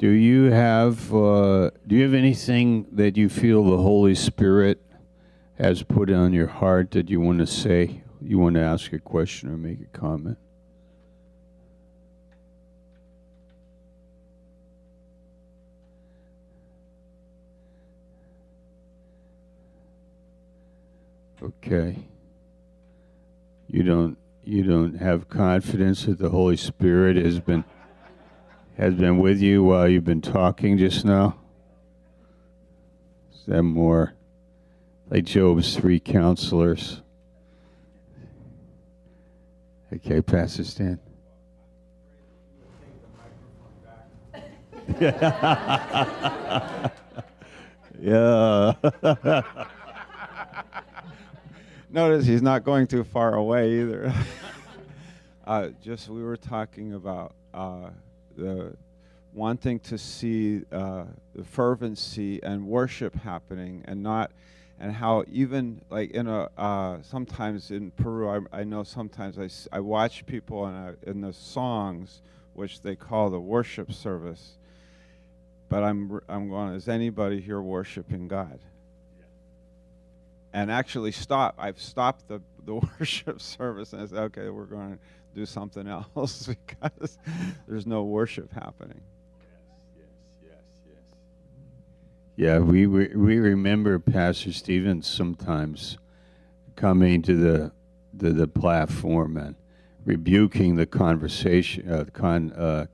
Do you have anything that you feel the Holy Spirit has put on your heart that you want to say? You want to ask a question or make a comment? Okay. You don't have confidence that the Holy Spirit has been with you while you've been talking just now? Is that more like Job's 3 counselors? Okay, Pastor Stan. Yeah. Notice he's not going too far away either. We were talking about the wanting to see the fervency and worship happening, and how even like sometimes in Peru, I know sometimes I watch people in the songs, which they call the worship service. But I'm going, is anybody here worshiping God? And actually I've stopped the worship service and I said, okay, we're going to do something else because there's no worship happening. Yes. Yeah, we remember Pastor Stevens sometimes coming to the platform and rebuking the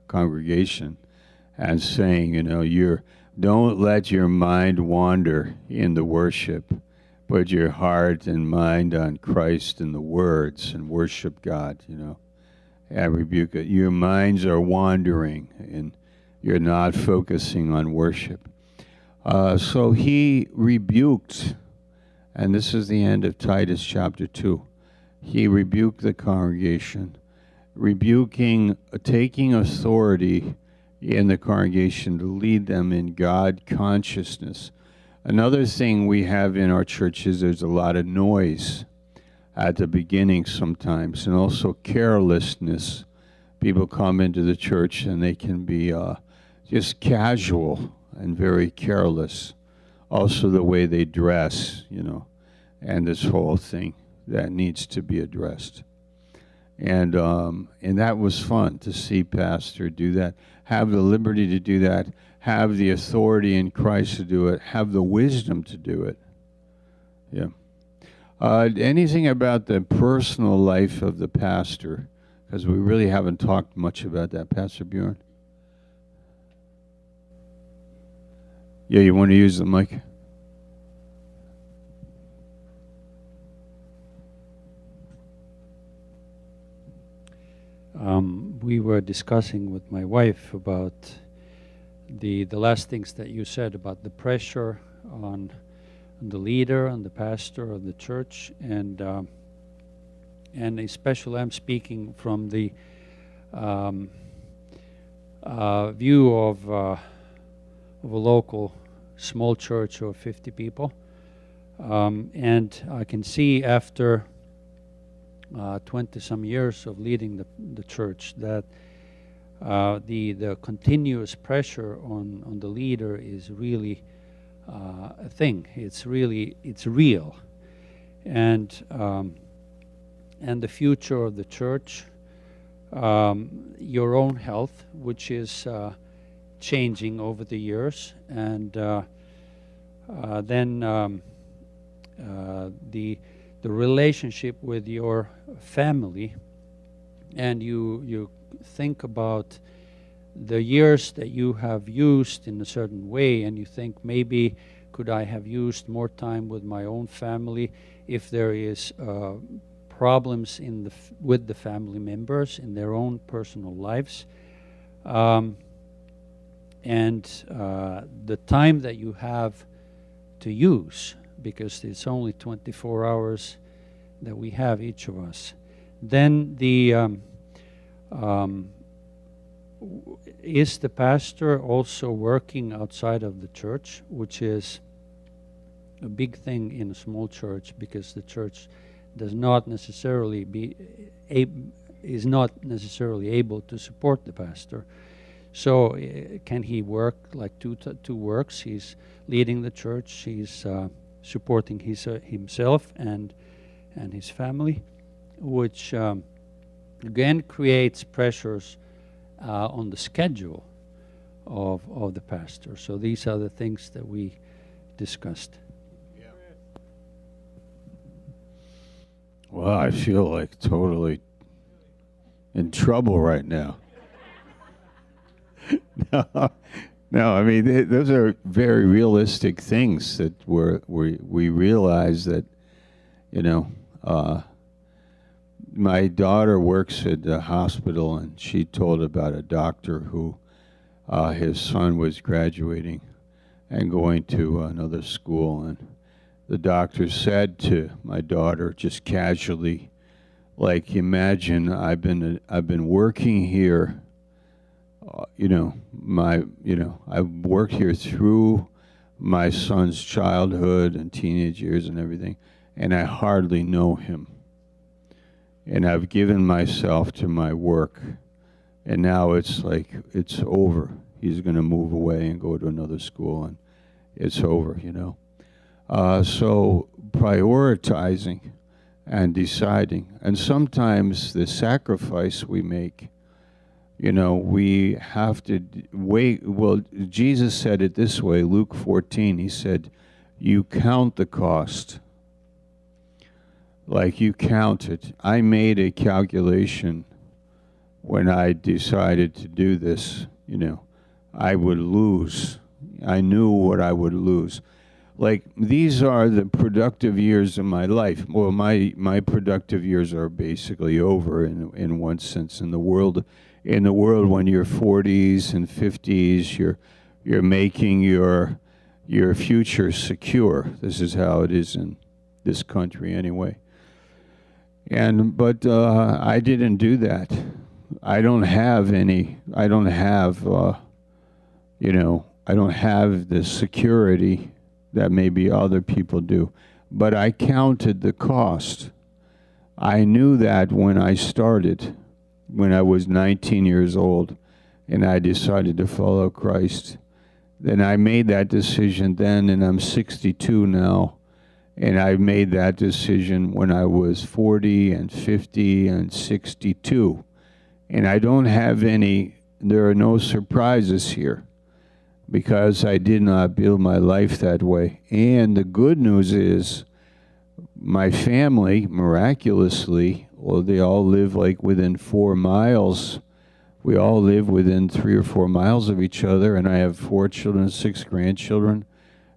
congregation and saying, don't let your mind wander in the worship. Put your heart and mind on Christ and the words and worship God, I rebuke it. Your minds are wandering and you're not focusing on worship. So he rebuked, and this is the end of Titus chapter 2. He rebuked the congregation, taking authority in the congregation to lead them in God consciousness. Another thing we have in our churches, there's a lot of noise at the beginning sometimes, and also carelessness. People come into the church and they can be just casual and very careless. Also the way they dress, and this whole thing that needs to be addressed. And that was fun to see Pastor do that, have the liberty to do that, have the authority in Christ to do it, have the wisdom to do it. Yeah. Anything about the personal life of the pastor? Because we really haven't talked much about that, Pastor Bjorn. Yeah, you want to use the mic? We were discussing with my wife about the last things that you said about the pressure on the leader and the pastor of the church, and especially I'm speaking from the view of a local small church of 50 people, and I can see after 20-some years of leading the church that the continuous pressure on the leader is really a thing. It's real, and the future of the church, your own health, which is changing over the years, and then the relationship with your family, and you think about the years that you have used in a certain way, and you think, maybe could I have used more time with my own family if there is problems with the family members in their own personal lives, and the time that you have to use, because it's only 24 hours that we have, each of us. Then is the pastor also working outside of the church, which is a big thing in a small church, because the church is not necessarily able to support the pastor. So can he work like two works? He's leading the church. He's supporting himself and his family, which again creates pressures on the schedule of the pastor. So these are the things that we discussed. Well, I feel like totally in trouble right now. No, I mean, those are very realistic things that we realize that, you know, my daughter works at the hospital, and she told about a doctor who his son was graduating and going to another school, and the doctor said to my daughter just casually, like, imagine I've been working here, I've worked here through my son's childhood and teenage years and everything, and I hardly know him. And I've given myself to my work, and now it's like it's over. He's going to move away and go to another school, and it's over, So prioritizing and deciding, and sometimes the sacrifice we make, we have to wait. Well, Jesus said it this way, Luke 14, he said, you count the cost. Like you count it. I made a calculation when I decided to do this, I would lose. I knew what I would lose. Like, these are the productive years of my life. Well, my productive years are basically over in one sense. In the world, when you're 40s and 50s, you're making your future secure. This is how it is in this country anyway. But I didn't do that. I don't have the security that maybe other people do. But I counted the cost. I knew that when I started, when I was 19 years old, and I decided to follow Christ. Then I made that decision then, and I'm 62 now. And I made that decision when I was 40 and 50 and 62. And I don't have there are no surprises here, because I did not build my life that way. And the good news is, my family, miraculously, well, they all live like within 4 miles. We all live within 3 or 4 miles of each other, and I have 4 children, 6 grandchildren,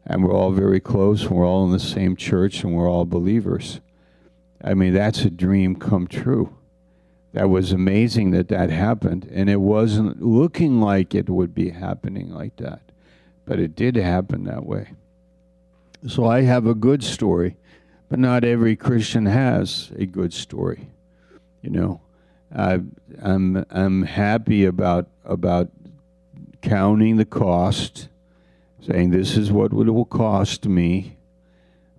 and we're all very close, and we're all in the same church, and we're all believers. I mean, that's a dream come true. That was amazing that happened, and it wasn't looking like it would be happening like that, but it did happen that way. So I have a good story, but not every Christian has a good story. I'm happy about counting the cost, saying this is what it will cost me,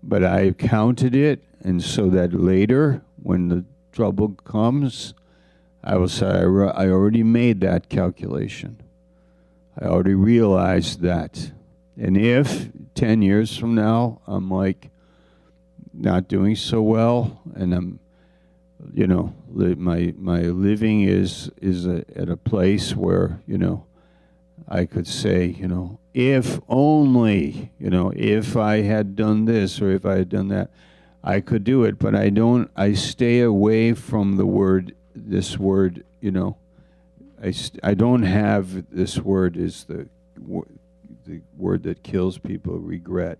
but I counted it, and so that later, when the trouble comes, I will say, I already made that calculation. I already realized that. And if 10 years from now, I'm like not doing so well, and I'm, my living is at a place where, I could say, if only, if I had done this or if I had done that, I could do it. But I stay away from this word, I don't have this word is the word that kills people, regret.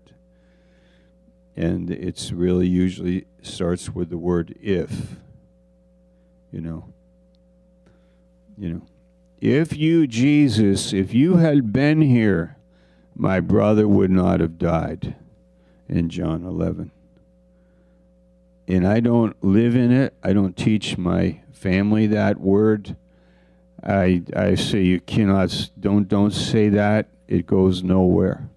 And it's really usually starts with the word if, If you, Jesus, if you had been here, my brother would not have died, in John 11. And I don't live in it. I don't teach my family that word. I say you cannot, don't say that. It goes nowhere.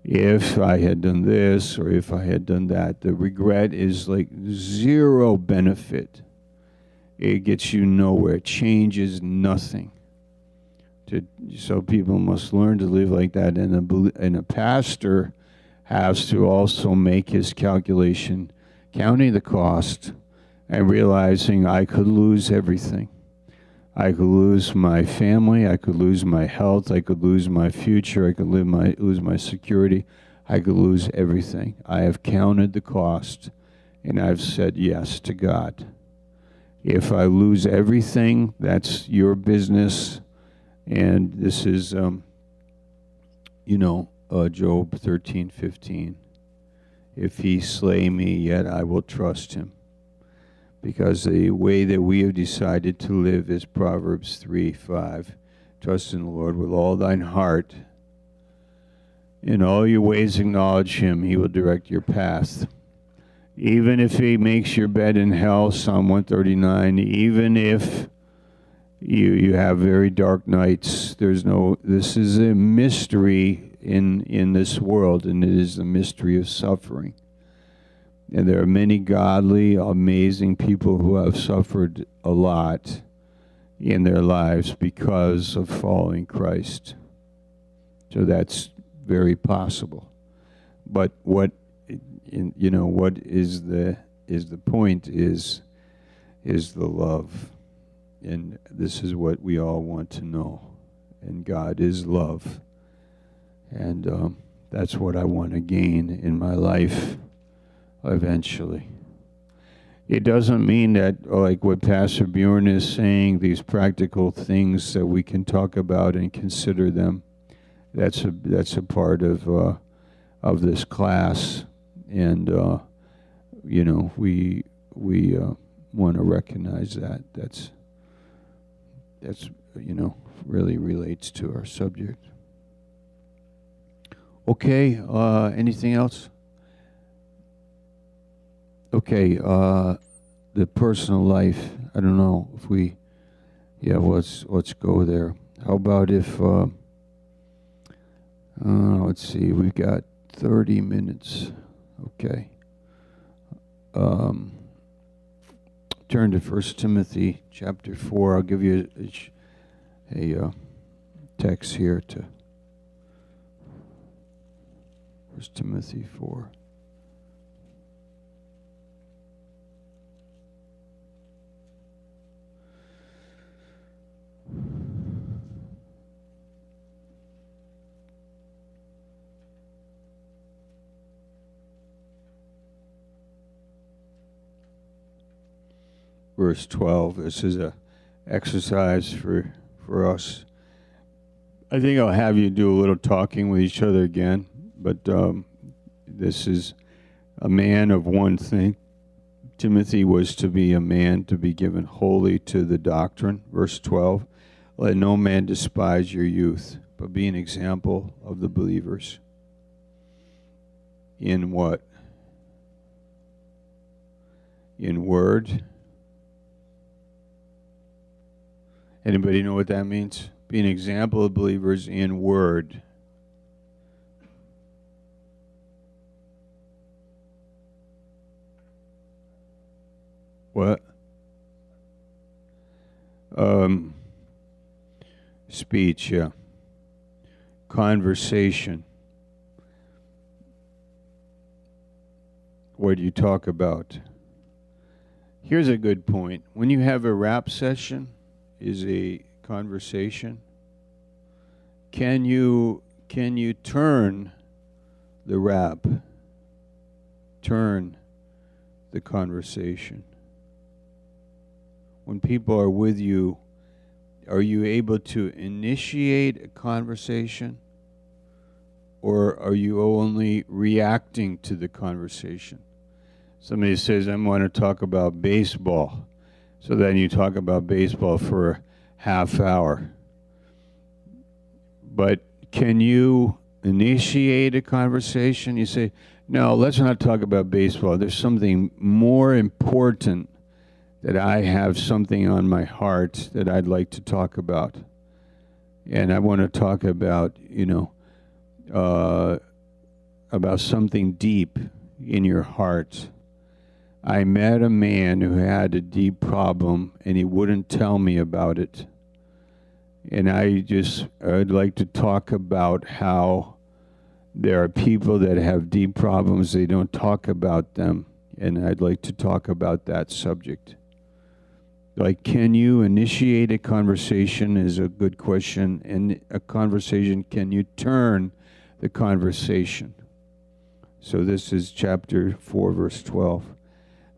If I had done this or if I had done that, the regret is like zero benefit. It gets you nowhere. It changes nothing. So people must learn to live like that, and a pastor has to also make his calculation, counting the cost, and realizing I could lose everything. I could lose my family, I could lose my health, I could lose my future, I could lose my security, I could lose everything. I have counted the cost, and I've said yes to God. If I lose everything, that's your business. And this is, Job 13:15. If he slay me, yet I will trust him. Because the way that we have decided to live is Proverbs 3:5. Trust in the Lord with all thine heart. In all your ways acknowledge him. He will direct your path. Even if he makes your bed in hell, Psalm 139, even if you have very dark nights, this is a mystery in this world, and it is the mystery of suffering. And there are many godly, amazing people who have suffered a lot in their lives because of following Christ. So that's very possible. But what is the point is the love. And this is what we all want to know. And God is love. And that's what I want to gain in my life eventually. It doesn't mean that, like what Pastor Bjorn is saying, these practical things that we can talk about and consider them. That's a part of this class, and we want to recognize that. That's really relates to our subject. Okay, anything else? Okay, the personal life. I don't know if let's go there. How about if let's see, we've got 30 minutes. Okay. Turn to 1 Timothy chapter 4. I'll give you a text here to 1 Timothy 4. Verse 12. This is a exercise for us. I think I'll have you do a little talking with each other again, but this is a man of one thing. Timothy was to be a man to be given wholly to the doctrine. Verse 12. Let no man despise your youth, but be an example of the believers. In what? In word. Anybody know what that means? Be an example of believers in word. What? Speech, yeah. Conversation. What do you talk about? Here's a good point. When you have a rap session, is a conversation. Can you turn the rap? Turn the conversation. When people are with you, are you able to initiate a conversation, or are you only reacting to the conversation? Somebody says, I want to talk about baseball. So then you talk about baseball for a half hour. But can you initiate a conversation? You say, no, let's not talk about baseball. There's something more important that I have something on my heart that I'd like to talk about. And I want to talk about, about something deep in your heart. I met a man who had a deep problem, and he wouldn't tell me about it. And I'd like to talk about how there are people that have deep problems, they don't talk about them. And I'd like to talk about that subject. Like, can you initiate a conversation is a good question. And a conversation, can you turn the conversation? So this is chapter 4, verse 12.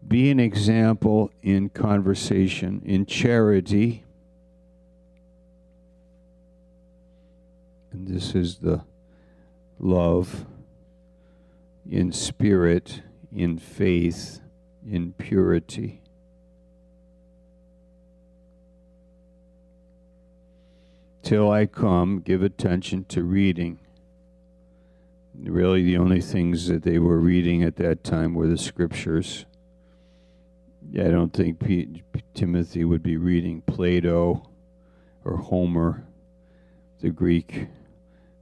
Be an example in conversation, in charity. And this is the love, in spirit, in faith, in purity. Till I come, give attention to reading. Really, the only things that they were reading at that time were the scriptures. I don't think Timothy would be reading Plato or Homer, the Greek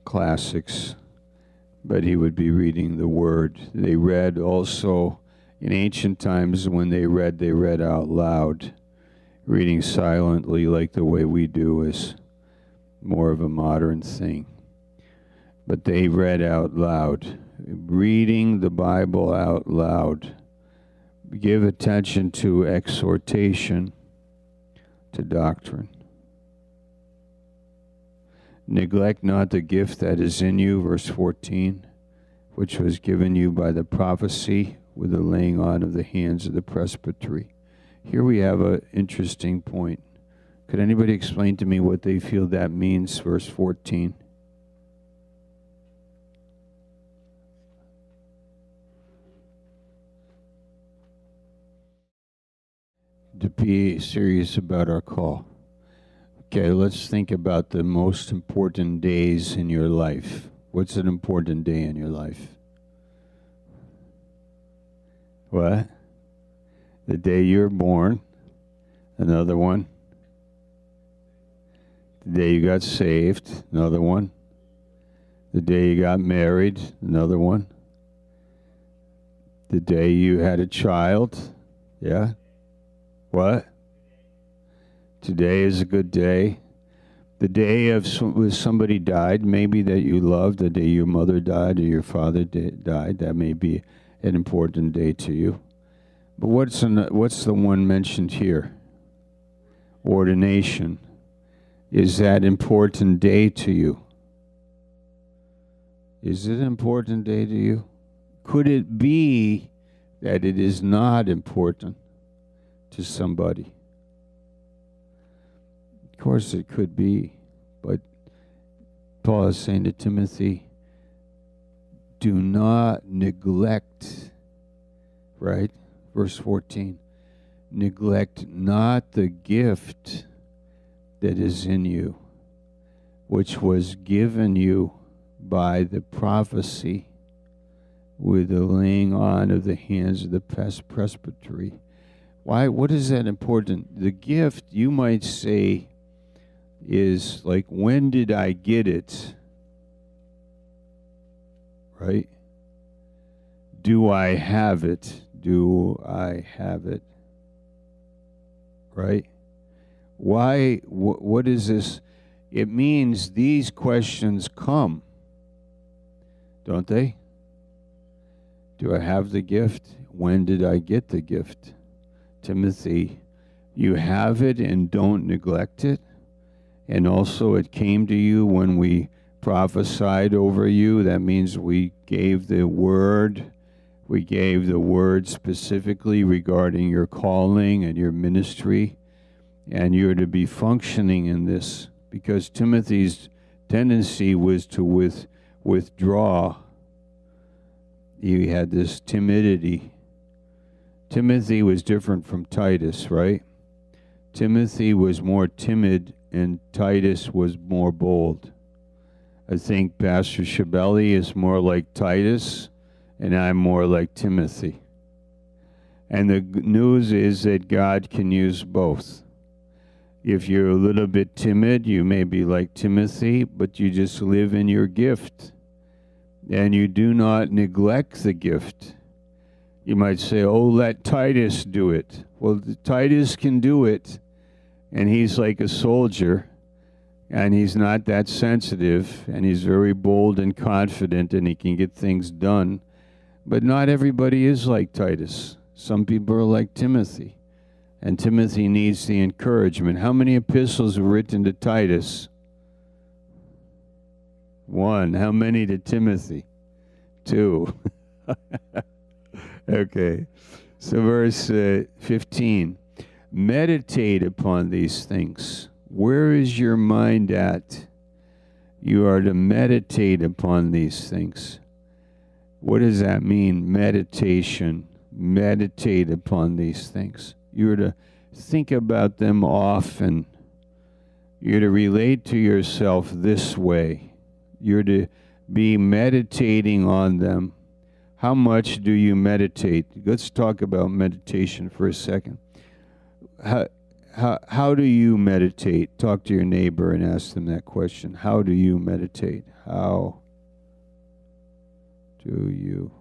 classics, but he would be reading the Word. They read also, in ancient times when they read out loud. Reading silently like the way we do is more of a modern thing. But they read out loud. Reading the Bible out loud. Give attention to exhortation, to doctrine. Neglect not the gift that is in you, verse 14, which was given you by the prophecy with the laying on of the hands of the presbytery. Here we have an interesting point. Could anybody explain to me what they feel that means, verse 14? To be serious about our call. Okay, let's think about the most important days in your life. What's an important day in your life? What? The day you're born. Another one. The day you got saved. Another one. The day you got married. Another one. The day you had a child. Yeah? What? Today is a good day. The day of somebody died, maybe that you loved, the day your mother died or your father died, that may be an important day to you. But what's the one mentioned here? Ordination. Is that an important day to you? Is it an important day to you? Could it be that it is not important to somebody? Of course it could be, but Paul is saying to Timothy, do not neglect, right? Verse 14, neglect not the gift that is in you, which was given you by the prophecy with the laying on of the hands of the presbytery. Why? What is that important? The gift, you might say, is like, when did I get it? Right? Do I have it? Do I have it? Right? Why? What is this? It means these questions come, don't they? Do I have the gift? When did I get the gift? Timothy, you have it and don't neglect it. And also it came to you when we prophesied over you. That means we gave the word. We gave the word specifically regarding your calling and your ministry. And you're to be functioning in this, because Timothy's tendency was to withdraw. He had this timidity. Timothy was different from Titus, right? Timothy was more timid and Titus was more bold. I think Pastor Shabelli is more like Titus and I'm more like Timothy. And the news is that God can use both. If you're a little bit timid, you may be like Timothy, but you just live in your gift. And you do not neglect the gift. You might say, oh, let Titus do it. Well, Titus can do it, and he's like a soldier, and he's not that sensitive, and he's very bold and confident, and he can get things done. But not everybody is like Titus. Some people are like Timothy, and Timothy needs the encouragement. How many epistles were written to Titus? 1. How many to Timothy? 2. Okay. So verse 15. Meditate upon these things. Where is your mind at? You are to meditate upon these things. What does that mean? Meditation. Meditate upon these things. You're to think about them often. You're to relate to yourself this way. You're to be meditating on them. How much do you meditate? Let's talk about meditation for a second. How do you meditate? Talk to your neighbor and ask them that question. How do you meditate? How do you?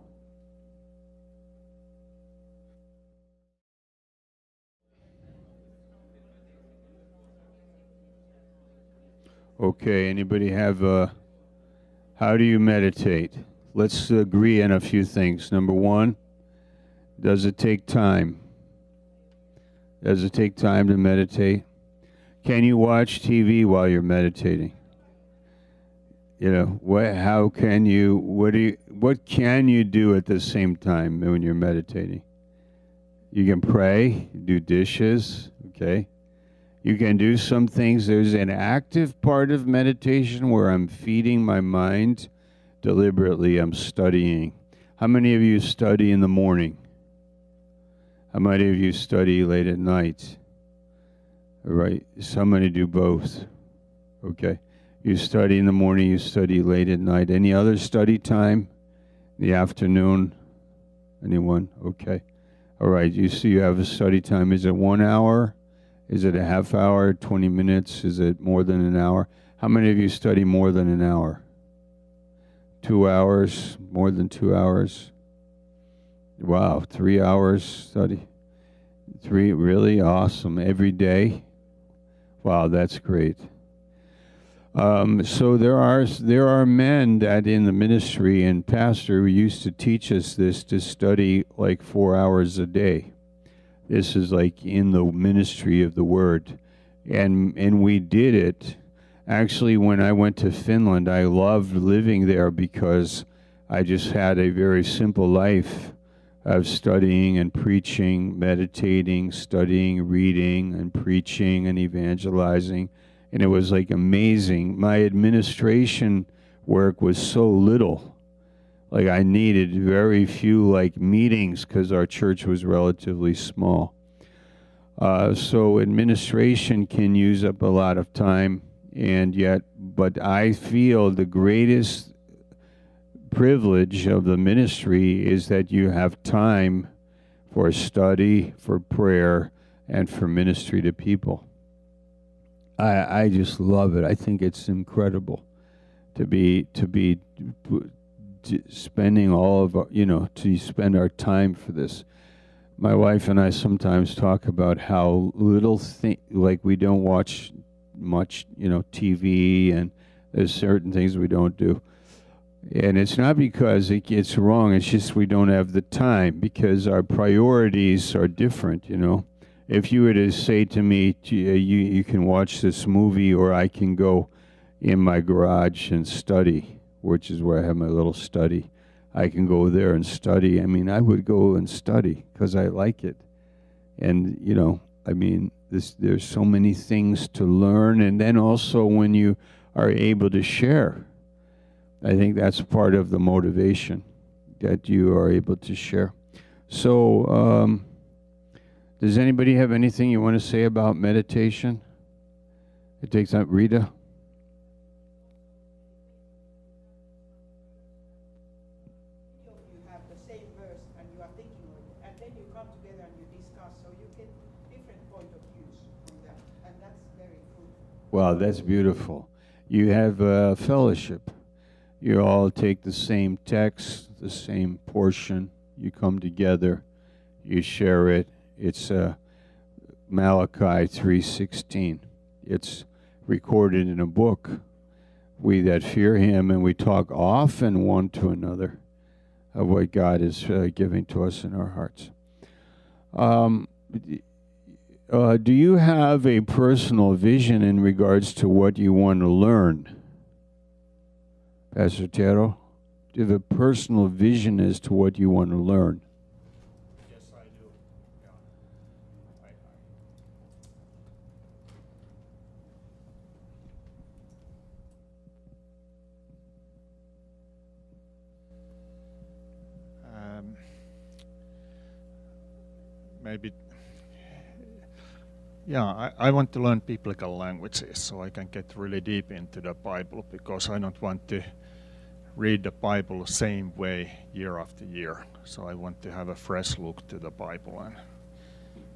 Okay, anybody have how do you meditate? Let's agree on a few things. Number 1, does it take time? Does it take time to meditate? Can you watch TV while you're meditating? You know, what can you do at the same time when you're meditating? You can pray, do dishes, okay? You can do some things. There's an active part of meditation where I'm feeding my mind deliberately. I'm studying. How many of you study in the morning? How many of you study late at night? All right. Some many do both. Okay. You study in the morning, you study late at night. Any other study time? In the afternoon? Anyone? Okay. All right. You see you have a study time. Is it 1 hour? Is it a half hour, 20 minutes? Is it more than an hour? How many of you study more than an hour? 2 hours? More than 2 hours? Wow, 3 hours study. 3, really awesome. Every day? Wow, that's great. So there are men that in the ministry and pastor who used to teach us this, to study like 4 hours a day. This is like in the ministry of the word. And we did it. Actually, when I went to Finland, I loved living there because I just had a very simple life of studying and preaching, meditating, studying, reading, and preaching and evangelizing. And it was like amazing. My administration work was so little. Like I needed very few like meetings because our church was relatively small. So administration can use up a lot of time, but I feel the greatest privilege of the ministry is that you have time for study, for prayer, and for ministry to people. I just love it. I think it's incredible to be spending all of our, to spend our time for this. My wife and I sometimes talk about how little like we don't watch much, TV, and there's certain things we don't do. And it's not because it's wrong, it's just we don't have the time because our priorities are different, If you were to say to me, you can watch this movie or I can go in my garage and study, which is where I have my little study. I can go there and study. I mean, I would go and study because I like it. And, there's so many things to learn. And then also when you are able to share, I think that's part of the motivation, that you are able to share. So, does anybody have anything you want to say about meditation? It takes time. Rita? Wow, that's beautiful. You have a fellowship. You all take the same text, the same portion. You come together. You share it. It's Malachi 3:16. It's recorded in a book. We that fear him, and we talk often one to another of what God is giving to us in our hearts. Do you have a personal vision in regards to what you want to learn? Pastor Tero, do you have a personal vision as to what you want to learn? Yes, I do. Maybe, yeah, I want to learn biblical languages so I can get really deep into the Bible, because I don't want to read the Bible the same way year after year. So I want to have a fresh look to the Bible, and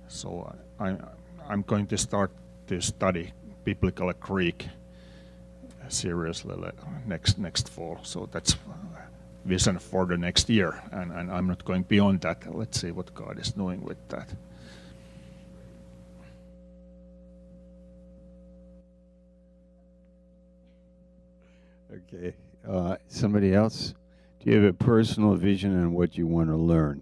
so I'm going to start to study biblical Greek seriously next fall. So that's vision for the next year, and I'm not going beyond that. Let's see what God is doing with that. Okay. Somebody else? Do you have a personal vision on what you want to learn?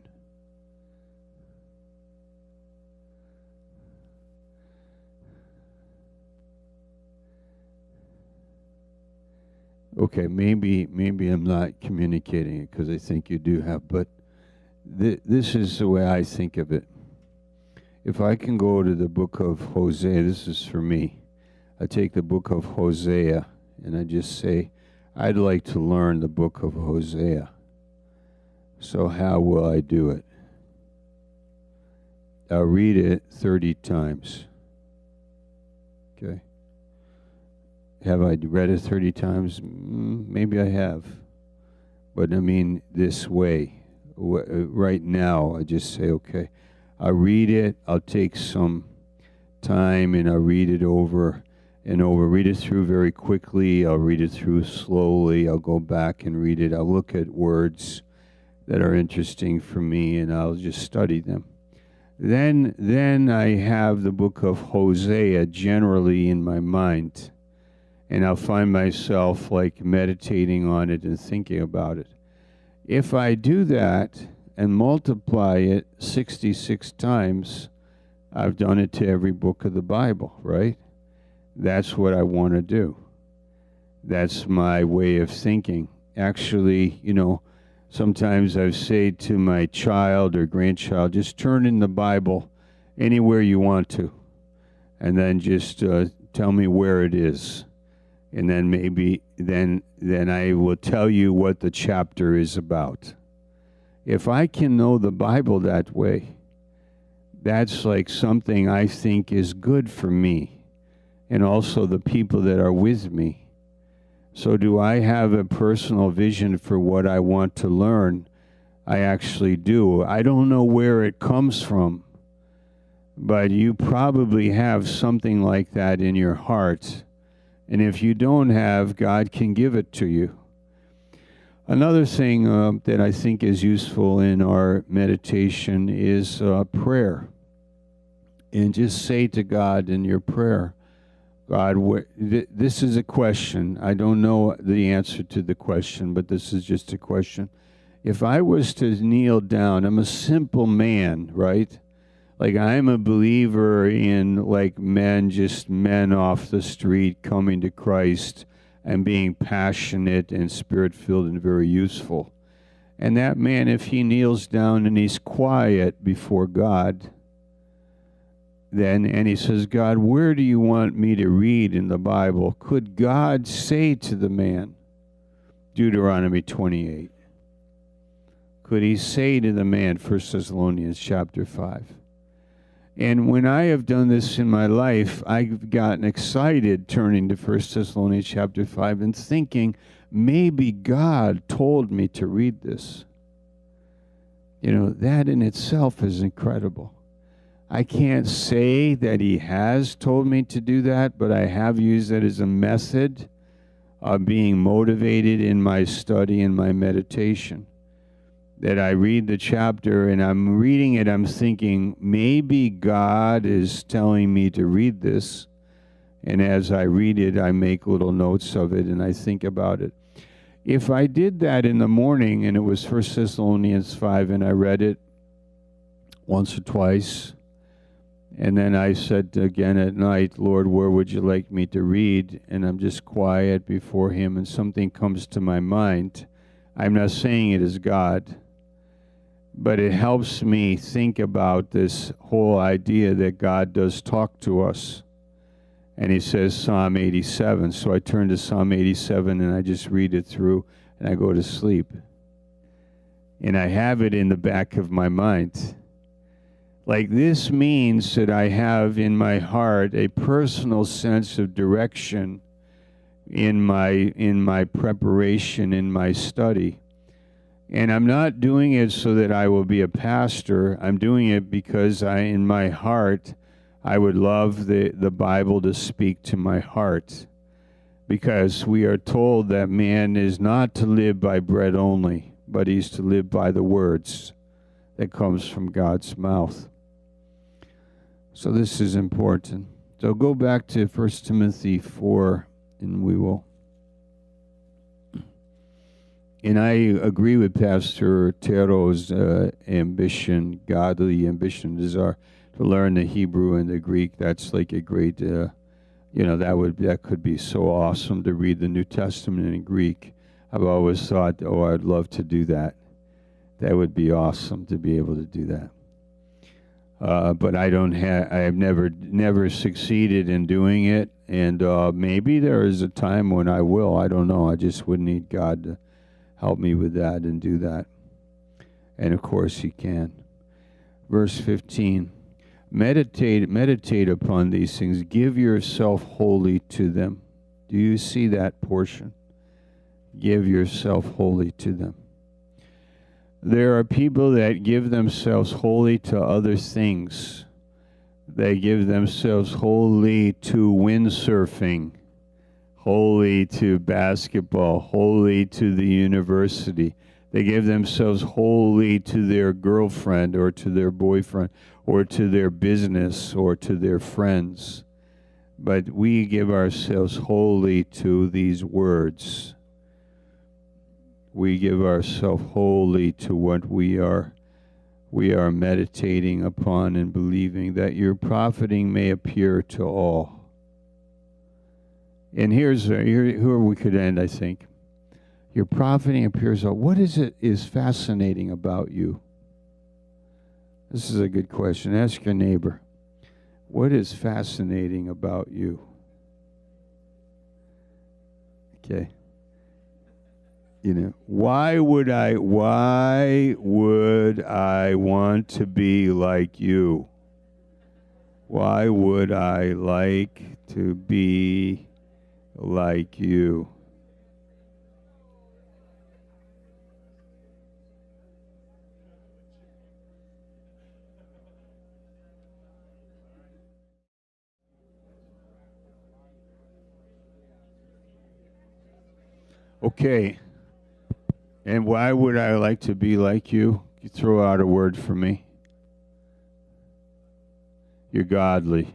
Okay, maybe I'm not communicating it because I think you do have, but this is the way I think of it. If I can go to the book of Hosea, this is for me. I take the book of Hosea and I just say, I'd like to learn the book of Hosea. So how will I do it? I'll read it 30 times. Okay. Have I read it 30 times? Maybe I have. But I mean this way. Right now, I just say, okay, I'll read it. I'll take some time and I'll read it over and over. Read it through very quickly. I'll read it through slowly. I'll go back and read it. I'll look at words that are interesting for me and I'll just study them. Then I have the book of Hosea generally in my mind. And I'll find myself like meditating on it and thinking about it. If I do that and multiply it 66 times, I've done it to every book of the Bible, right? That's what I want to do. That's my way of thinking. Actually, sometimes I say to my child or grandchild, just turn in the Bible anywhere you want to, and then just tell me where it is. And then maybe then I will tell you what the chapter is about. If I can know the Bible that way, that's like something I think is good for me and also the people that are with me. So do I have a personal vision for what I want to learn? I actually do. I don't know where it comes from, but you probably have something like that in your heart. And if you don't have, God can give it to you. Another thing that I think is useful in our meditation is prayer. And just say to God in your prayer, God, this is a question. I don't know the answer to the question, but this is just a question. If I was to kneel down, I'm a simple man, right? Like I'm a believer in like men off the street coming to Christ and being passionate and spirit-filled and very useful. And that man, if he kneels down and he's quiet before God, and he says, God, where do you want me to read in the Bible? Could God say to the man, Deuteronomy 28? Could he say to the man, 1 Thessalonians chapter 5? And when I have done this in my life, I've gotten excited turning to 1 Thessalonians chapter 5 and thinking, maybe God told me to read this. That in itself is incredible. I can't say that he has told me to do that, but I have used it as a method of being motivated in my study and my meditation. That I read the chapter and I'm reading it, I'm thinking, maybe God is telling me to read this. And as I read it, I make little notes of it and I think about it. If I did that in the morning, and it was 1 Thessalonians 5, and I read it once or twice, and then I said again at night, Lord, where would you like me to read? And I'm just quiet before him, and something comes to my mind. I'm not saying it is God, but it helps me think about this whole idea that God does talk to us. And he says Psalm 87. So I turn to Psalm 87 and I just read it through and I go to sleep. And I have it in the back of my mind. Like, this means that I have in my heart a personal sense of direction in my preparation, in my study. And I'm not doing it so that I will be a pastor. I'm doing it because in my heart, I would love the Bible to speak to my heart, because we are told that man is not to live by bread only, but he's to live by the words that comes from God's mouth. So this is important. So go back to 1 Timothy 4, and we will. And I agree with Pastor Tero's ambition, godly ambition, desire to learn the Hebrew and the Greek. That's like a great, that could be so awesome to read the New Testament in Greek. I've always thought, I'd love to do that. That would be awesome to be able to do that. But I have never succeeded in doing it, and maybe there is a time when I will. I don't know. I just would need God to help me with that and do that. And of course He can. Verse 15. Meditate upon these things. Give yourself wholly to them. Do you see that portion? Give yourself wholly to them. There are people that give themselves wholly to other things. They give themselves wholly to windsurfing, wholly to basketball, wholly to the university. They give themselves wholly to their girlfriend or to their boyfriend or to their business or to their friends. But we give ourselves wholly to these words. We give ourselves wholly to what we are meditating upon and believing, that your profiting may appear to all. And here we could end, I think. Your profiting appears to all. What is fascinating about you? This is a good question. Ask your neighbor. What is fascinating about you? Okay. Why would I want to be like you? Why would I like to be like you? Okay. And why would I like to be like you? You throw out a word for me. You're godly.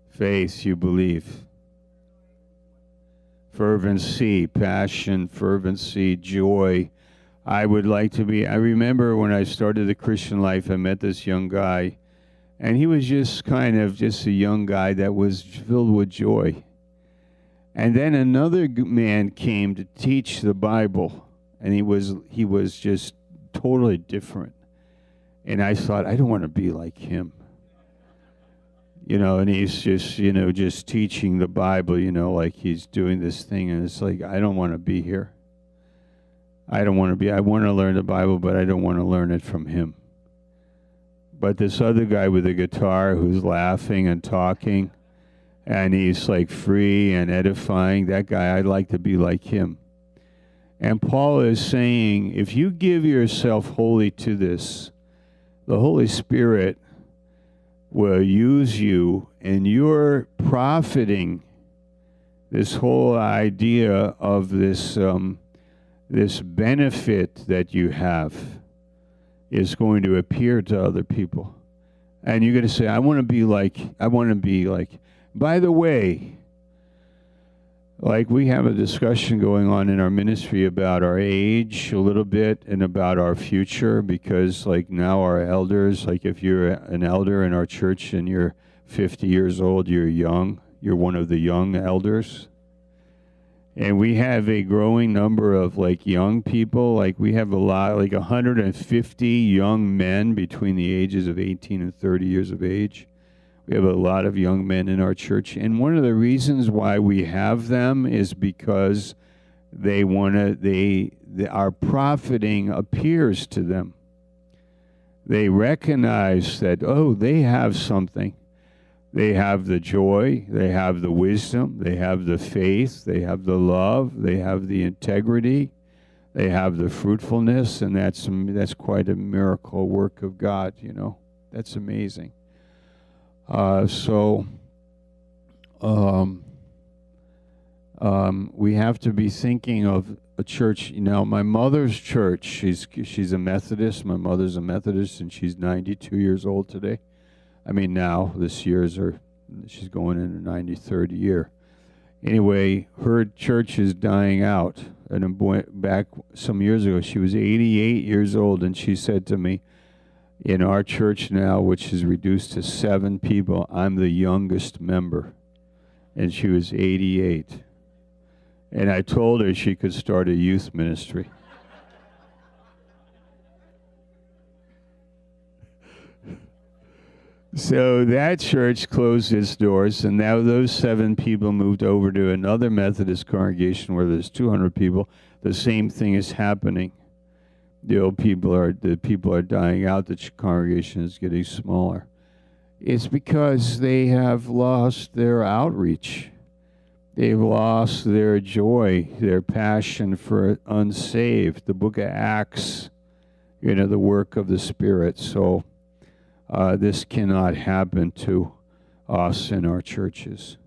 Faith, you believe. Fervency, passion, fervency, joy. I would like to be. I remember when I started the Christian life, I met this young guy, and he was just a young guy that was filled with joy. And then another man came to teach the Bible, and he was just totally different. And I thought, I don't want to be like him. And he's just teaching the Bible, like he's doing this thing, and it's like, I don't want to be here. I want to learn the Bible, but I don't want to learn it from him. But this other guy with a guitar who's laughing and talking, and he's like free and edifying, that guy, I'd like to be like him. And Paul is saying, if you give yourself wholly to this, the Holy Spirit will use you, and you're profiting. This whole idea of this benefit that you have is going to appear to other people. And you're going to say, I want to be like, By the way, like we have a discussion going on in our ministry about our age a little bit and about our future, because like now our elders, like if you're an elder in our church and you're 50 years old, you're young, you're one of the young elders. And we have a growing number of like young people, like we have a lot, like 150 young men between the ages of 18 and 30 years of age. We have a lot of young men in our church, and one of the reasons why we have them is because our profiting appears to them. They recognize that, oh, they have something. They have the joy, they have the wisdom, they have the faith, they have the love, they have the integrity, they have the fruitfulness, and that's quite a miracle work of God, you know. That's amazing. We have to be thinking of a church. You know, my mother's church, she's a Methodist. My mother's a Methodist, and she's 92 years old today. I mean, now, this year's she's going in her 93rd year. Anyway, her church is dying out. And back some years ago, she was 88 years old, and she said to me, in our church now, which is reduced to 7 people, I'm the youngest member. And she was 88. And I told her she could start a youth ministry. So that church closed its doors, and now those 7 people moved over to another Methodist congregation where there's 200 people. The same thing is happening. The people are dying out. The congregation is getting smaller. It's because they have lost their outreach. They've lost their joy, their passion for unsaved. The book of Acts, you know, the work of the Spirit. So this cannot happen to us in our churches.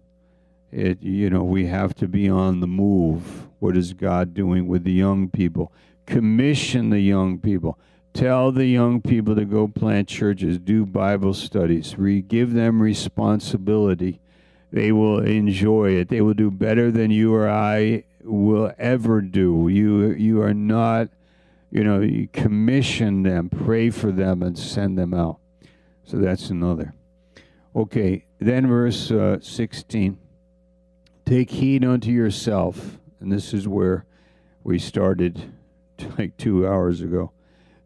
We have to be on the move. What is God doing with the young people? Commission the young people. Tell the young people to go plant churches, do Bible studies, give them responsibility. They will enjoy it. They will do better than you or I will ever do. You are not, you commission them, pray for them, and send them out. So that's another. Okay, then verse 16. Take heed unto yourself, and this is where we started like 2 hours ago.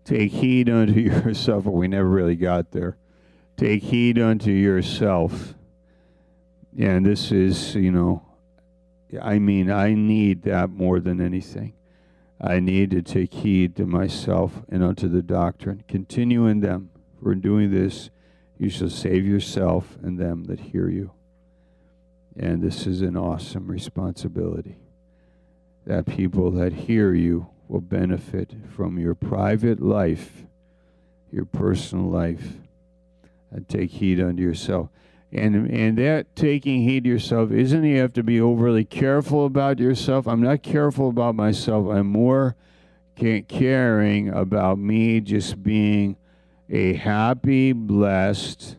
Take heed unto yourself, but we never really got there. Take heed unto yourself. And this is, I need that more than anything. I need to take heed to myself and unto the doctrine. Continue in them. For in doing this, you shall save yourself and them that hear you. And this is an awesome responsibility. That people that hear you will benefit from your private life, your personal life, and take heed unto yourself. And that taking heed to yourself isn't you have to be overly careful about yourself. I'm not careful about myself. I'm more caring about me just being a happy, blessed,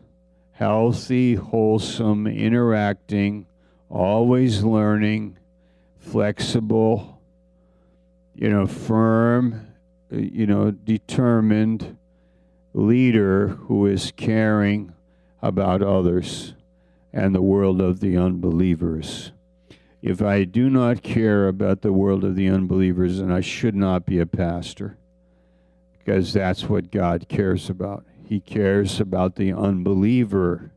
healthy, wholesome, interacting, always learning, flexible, firm, determined leader who is caring about others and the world of the unbelievers. If I do not care about the world of the unbelievers, then I should not be a pastor, because that's what God cares about. He cares about the unbeliever.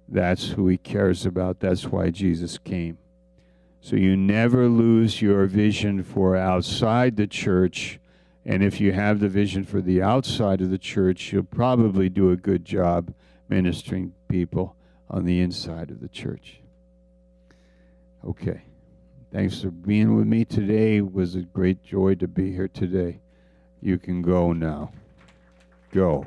That's who he cares about. That's why Jesus came. So you never lose your vision for outside the church, and if you have the vision for the outside of the church, you'll probably do a good job ministering people on the inside of the church. Okay. Thanks for being with me today. It was a great joy to be here today. You can go now. Go.